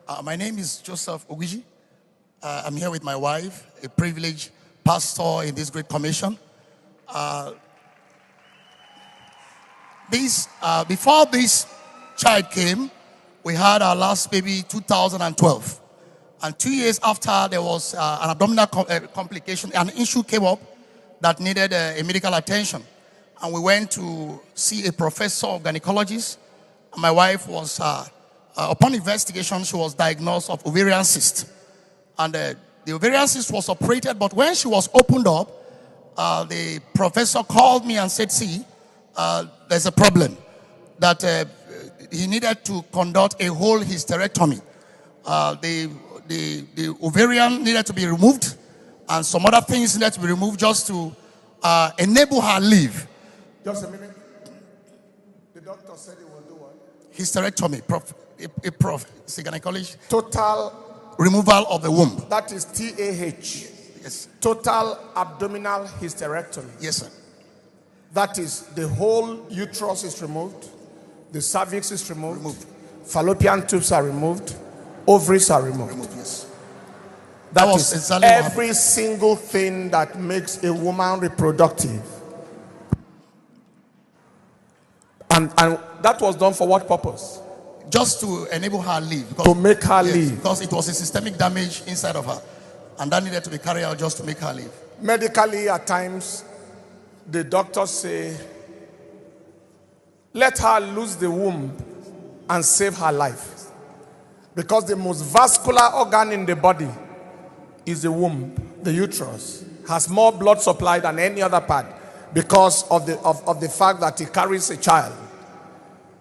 My name is Joseph Ogiji. I'm here with my wife, a privileged pastor in this great commission. Before this child came, we had our last baby 2012. And 2 years after, there was an abdominal complication. An issue came up that needed a medical attention. And we went to see a professor of gynecologist. My wife was, upon investigation, she was diagnosed of ovarian cyst. And the ovarian cyst was operated, but when she was opened up, the professor called me and said, see, there's a problem. That he needed to conduct a whole hysterectomy. The ovarian needed to be removed, and some other things needed to be removed just to enable her live. Just a minute. The doctor said he will do what? Hysterectomy, gynecologist. Total removal of the womb. That is TAH. Yes. Total abdominal hysterectomy. Yes, sir. That is the whole uterus is removed, the cervix is removed. Fallopian tubes are removed, ovaries are removed. Yes. That is exactly every single thing that makes a woman reproductive. And that was done for what purpose? Just to enable her live. To make her live. Because it was a systemic damage inside of her. And that needed to be carried out just to make her live. Medically, at times, the doctors say, let her lose the womb and save her life. Because the most vascular organ in the body is the womb, the uterus. Has more blood supply than any other part because of the fact that it carries a child.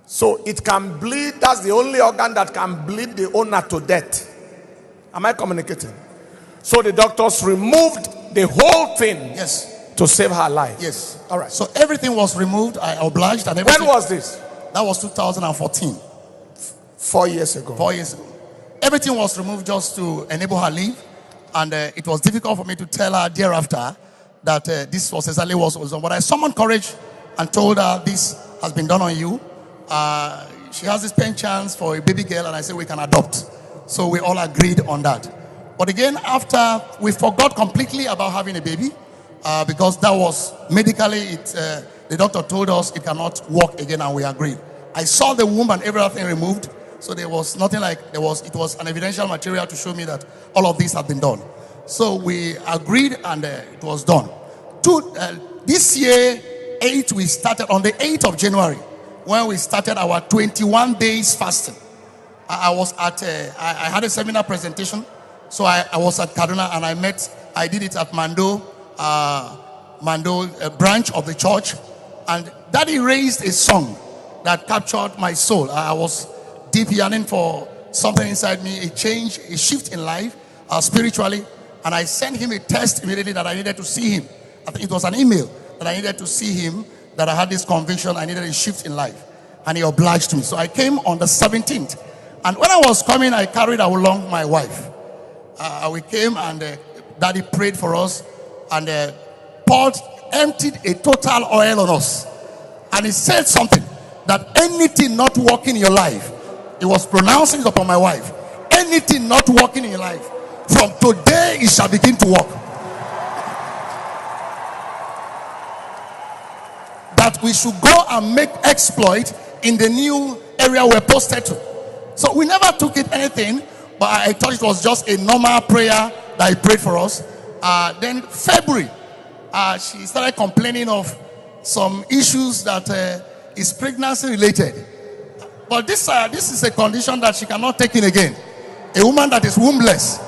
So it can bleed. That's the only organ that can bleed the owner to death. Am I communicating? So the doctors removed the whole thing. Yes. To save her life. Yes. All right. So everything was removed. I obliged. And everything. When was this? That was 2014. 4 years ago. 4 years ago. Everything was removed just to enable her live. And it was difficult for me to tell her thereafter that this was exactly what was done. But I summoned courage and told her this has been done on you. She has this pen chance for a baby girl, and I said we can adopt. So we all agreed on that. But again, after we forgot completely about having a baby, because that was medically, the doctor told us it cannot work again, and we agreed. I saw the womb and everything removed, so there was nothing like it was an evidential material to show me that all of this had been done. So we agreed, and it was done. This year, we started on the 8th of January. When we started our 21 days fasting. I was at I had a seminar presentation, so I was at Kaduna, and I did it at Mando branch of the church, and Daddy raised a song that captured my soul. I was deep yearning for something inside me, a change, a shift in life, spiritually, and I sent him a text immediately that I needed to see him. I think it was an email that I needed to see him, that I had this conviction, I needed a shift in life. And he obliged me. So I came on the 17th. And when I was coming, I carried along my wife. We came, and Daddy prayed for us, and emptied a total oil on us. And he said something, that anything not working in your life, he was pronouncing it upon my wife. Anything not working in your life, from today it shall begin to work. That we should go and make exploit in the new area we're posted to. So we never took it anything, but I thought it was just a normal prayer that he prayed for us. Then February, she started complaining of some issues that is pregnancy related. But this is a condition that she cannot take in again. A woman that is wombless.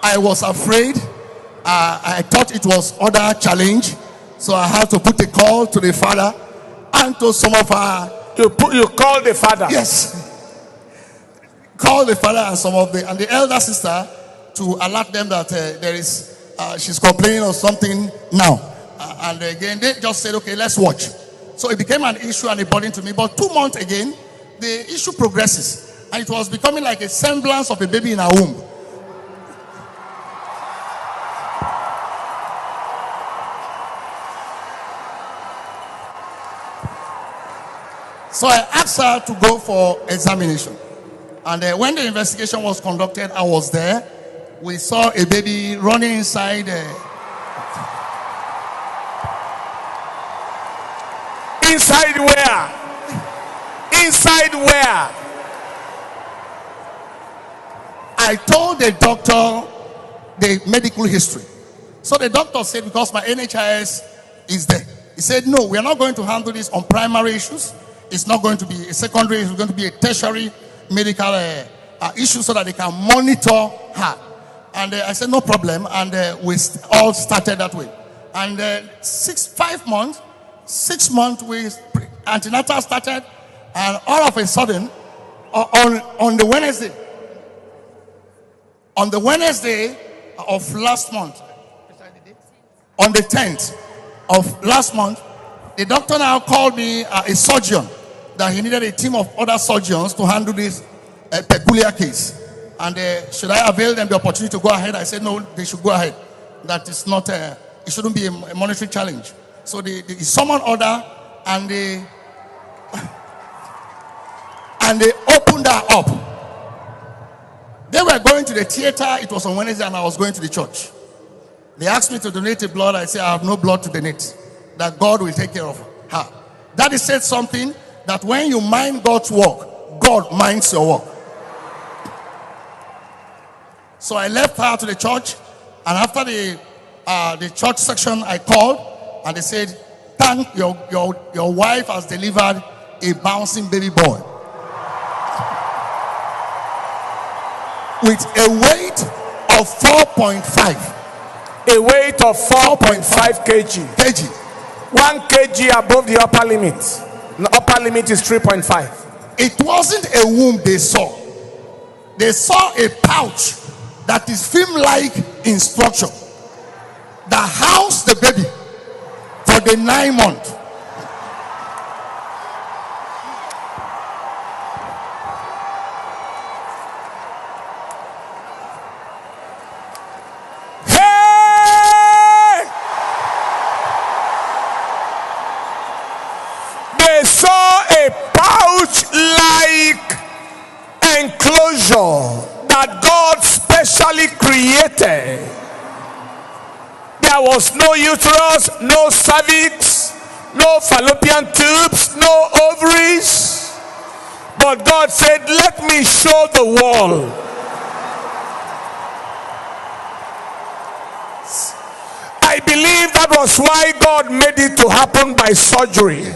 I was afraid. I thought it was other challenge, so I had to put a call to the father and to some of our. You called the father? Yes. Call the father and some of the elder sister to alert them that she's complaining of something now. And again, they just said, okay, let's watch. So it became an issue and a burden to me. But 2 months again, the issue progresses, and it was becoming like a semblance of a baby in her womb. So I asked her to go for examination. And when the investigation was conducted, I was there. We saw a baby running inside. Inside where? Inside where? I told the doctor the medical history. So the doctor said, because my NHIS is there, he said, no, we are not going to handle this on primary issues. It's not going to be a secondary, it's going to be a tertiary medical issue so that they can monitor her. And I said, no problem. And we all started that way. And 6 months, antenatal started. And all of a sudden, on the Wednesday of last month, on the 10th of last month, the doctor now called me, a surgeon, that he needed a team of other surgeons to handle this peculiar case. And should I avail them the opportunity to go ahead? I said, no, they should go ahead. That is not, it shouldn't be a monetary challenge. So they summoned order and they opened her up. They were going to the theater. It was on Wednesday and I was going to the church. They asked me to donate the blood. I said, I have no blood to donate. That God will take care of her. Daddy said something, that when you mind God's work, God minds your work. So I left her to the church, and after the church section, I called, and they said, "Thank your wife has delivered a bouncing baby boy with a weight of 4.5. A weight of 4.5 kg. 1 kg above the upper limit. The upper limit is 3.5. It wasn't a womb they saw. They saw a pouch that is film-like in structure that housed the baby for the 9 months. That God specially created. There was no uterus, no cervix, no fallopian tubes, no ovaries. But God said, let me show the world. I believe that was why God made it to happen by surgery.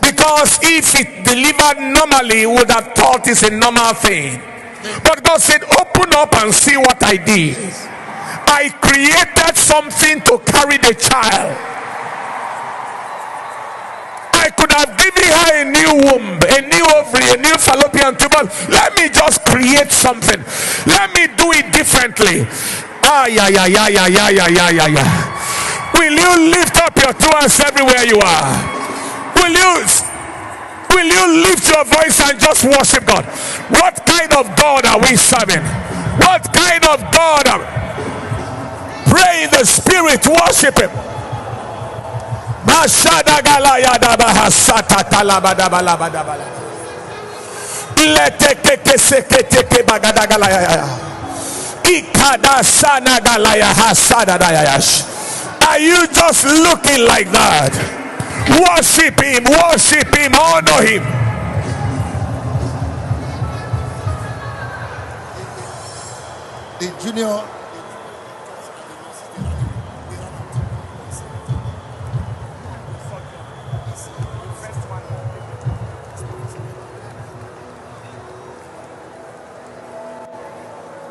Because if it delivered normally, would have thought it's a normal thing. But God said, open up and see what I did. I created something to carry the child. I could have given her a new womb, a new ovary, a new fallopian tube. Let me just create something. Let me do it differently. Will you lift up your two hands everywhere you are? Will you lift your voice and just worship God? What kind of God are we serving? What kind of God are we? Pray in the spirit, worship him. Are you just looking like that? Worship him, honor him. The junior.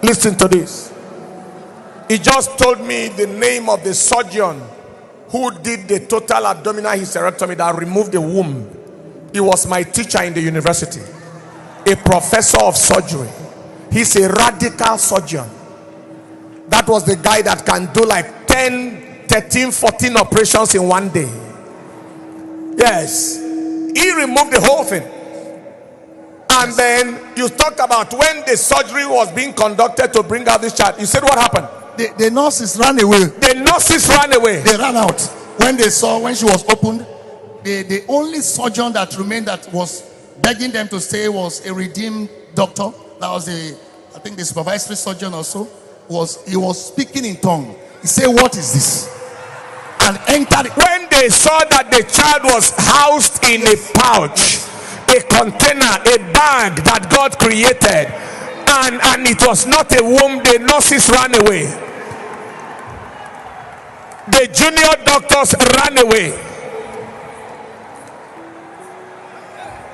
Listen to this. He just told me the name of the surgeon who did the total abdominal hysterectomy that removed the womb. He was my teacher in the university, a professor of surgery. He's a radical surgeon. That was the guy that can do like 10, 13, 14 operations in one day. Yes, he removed the whole thing. And then you talk about when the surgery was being conducted to bring out this child. You said what happened? The nurses ran away. The nurses ran away. They ran out when they saw, when she was opened, the only surgeon that remained that was begging them to stay was a redeemed doctor. That was I think the supervisory surgeon also. He was speaking in tongue. He said, "What is this?" And entered. When they saw that the child was housed in a pouch, a container, a bag that God created, and it was not a womb, the nurses ran away. The junior doctors ran away.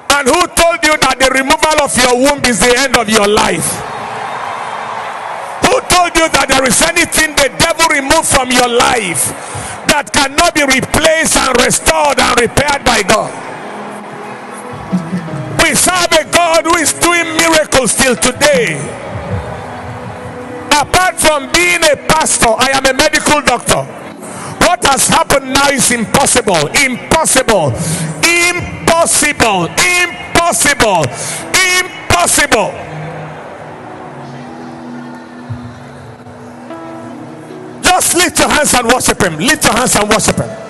And who told you that the removal of your womb is the end of your life? Who told you that there is anything the devil removed from your life that cannot be replaced and restored and repaired by God? We serve a God who is doing miracles till today. Apart from being a pastor, I am a medical doctor. What has happened now is impossible. Impossible. Impossible. Impossible. Impossible. Just lift your hands and worship him. Lift your hands and worship him.